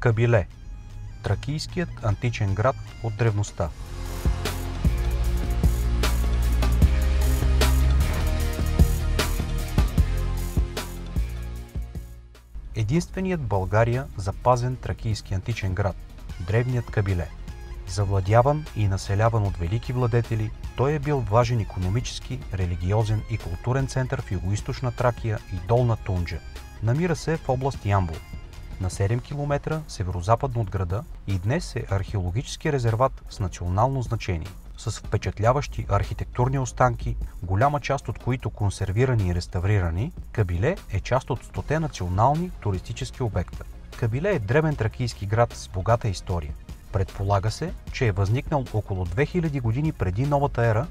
Кабиле – тракийският античен град от древността. Единственият в България запазен тракийски античен град – древният Кабиле. Завладяван и населяван от велики владетели, той е бил важен икономически, религиозен и културен център в югоизточна Тракия и Долна Тунджа. Намира се в област Ямбол, на 7 км северозападно от града, и днес е археологически резерват с национално значение, с впечатляващи архитектурни останки, голяма част от които консервирани и реставрирани. Кабиле е част от 100 национални туристически обекта. Кабиле е древен тракийски град с богата история. Предполага се, че е възникнал около 2000 години преди новата ера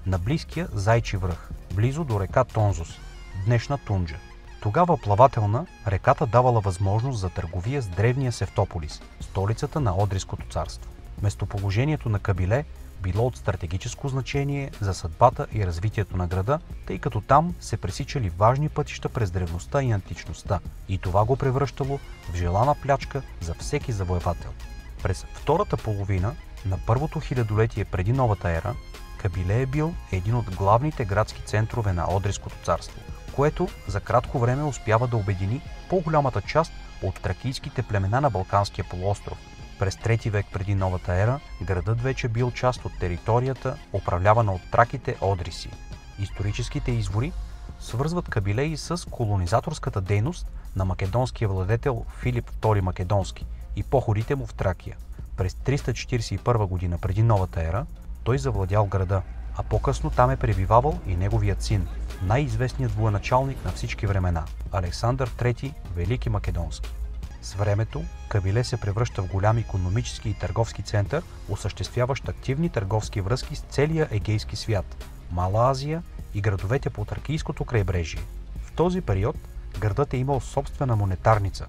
на близкия Зайчи връх, близо до река Тонзос, днешна Тунджа. Тогава плавателна, реката давала възможност за търговия с древния Севтополис, столицата на Одриското царство. Местоположението на Кабиле било от стратегическо значение за съдбата и развитието на града, тъй като там се пресичали важни пътища през древността и античността, и това го превръщало в желана плячка за всеки завоевател. През втората половина на първото хилядолетие преди новата ера, Кабиле е бил един от главните градски центрове на Одриското царство, което за кратко време успява да обедини по-голямата част от тракийските племена на Балканския полуостров. През 3 век преди новата ера градът вече бил част от територията, управлявана от траките Одриси. Историческите извори свързват Кабиле и с колонизаторската дейност на македонския владетел Филип II Македонски и походите му в Тракия. През 341 година преди новата ера той завладял града, а по-късно там е пребивавал и неговият син, най-известният военачалник на всички времена – Александър III Велики Македонски. С времето Кабиле се превръща в голям икономически и търговски център, осъществяващ активни търговски връзки с целия Егейски свят, Мала Азия и градовете по Тракийското крайбрежие. В този период градът е имал собствена монетарница,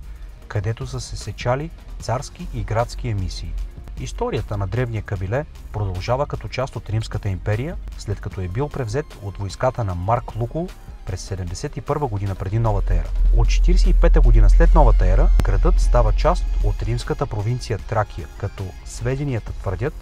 където са се сечали царски и градски емисии. Историята на древния Кабиле продължава като част от Римската империя, след като е бил превзет от войската на Марк Лукул през 71 година преди новата ера. От 45 година след новата ера градът става част от римската провинция Тракия, като сведенията твърдят,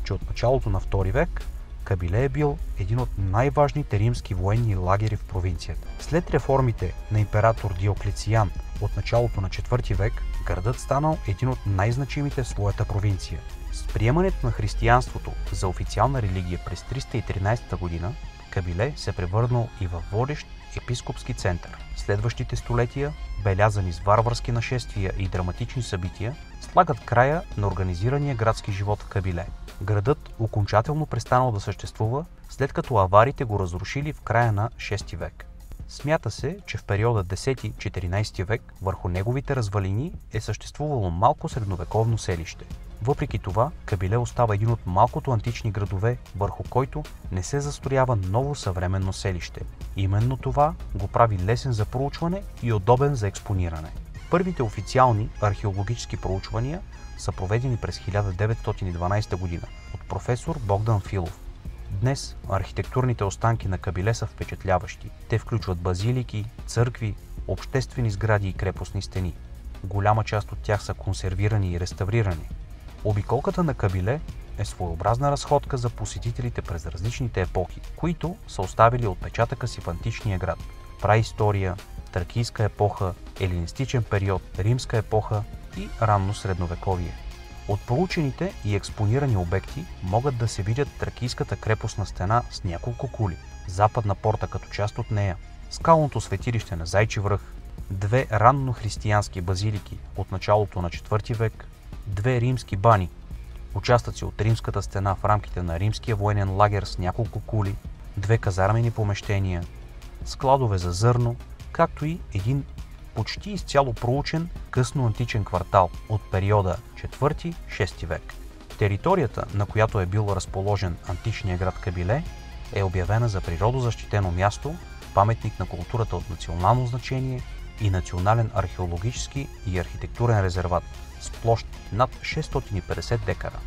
че от началото на 2 век Кабиле е бил един от най-важните римски военни лагери в провинцията. След реформите на император Диоклециан от началото на 4 век, градът станал един от най-значимите в своята провинция. С приемането на християнството за официална религия през 313 година, Кабиле се превърнал и във водещ епископски център. Следващите столетия, белязани с варварски нашествия и драматични събития, слагат края на организирания градски живот в Кабиле. Градът окончателно престанал да съществува, след като аварите го разрушили в края на 6 век. Смята се, че в периода 10-14 век върху неговите развалини е съществувало малко средновековно селище. Въпреки това, Кабиле остава един от малкото антични градове, върху който не се застроява ново съвременно селище. Именно това го прави лесен за проучване и удобен за експониране. Първите официални археологически проучвания са проведени през 1912 година от професор Богдан Филов. Днес архитектурните останки на Кабиле са впечатляващи. Те включват базилики, църкви, обществени сгради и крепостни стени. Голяма част от тях са консервирани и реставрирани. Обиколката на Кабиле е своеобразна разходка за посетителите през различните епохи, които са оставили отпечатъка си в античния град. Праистория, тракийска епоха, елинистичен период, римска епоха и ранно средновековие. От проучените и експонирани обекти могат да се видят тракийската крепостна стена с няколко кули, западна порта като част от нея, скалното светилище на Зайчи връх, 2 ранно християнски базилики от началото на 4 век, 2 римски бани, участъци от римската стена в рамките на римския военен лагер с няколко кули, 2 казармени помещения, складове за зърно, както и един почти изцяло проучен късно античен квартал от периода 4-6 век. Територията, на която е бил разположен античния град Кабиле, е обявена за природозащитено място, паметник на културата от национално значение и национален археологически и архитектурен резерват с площ над 650 декара.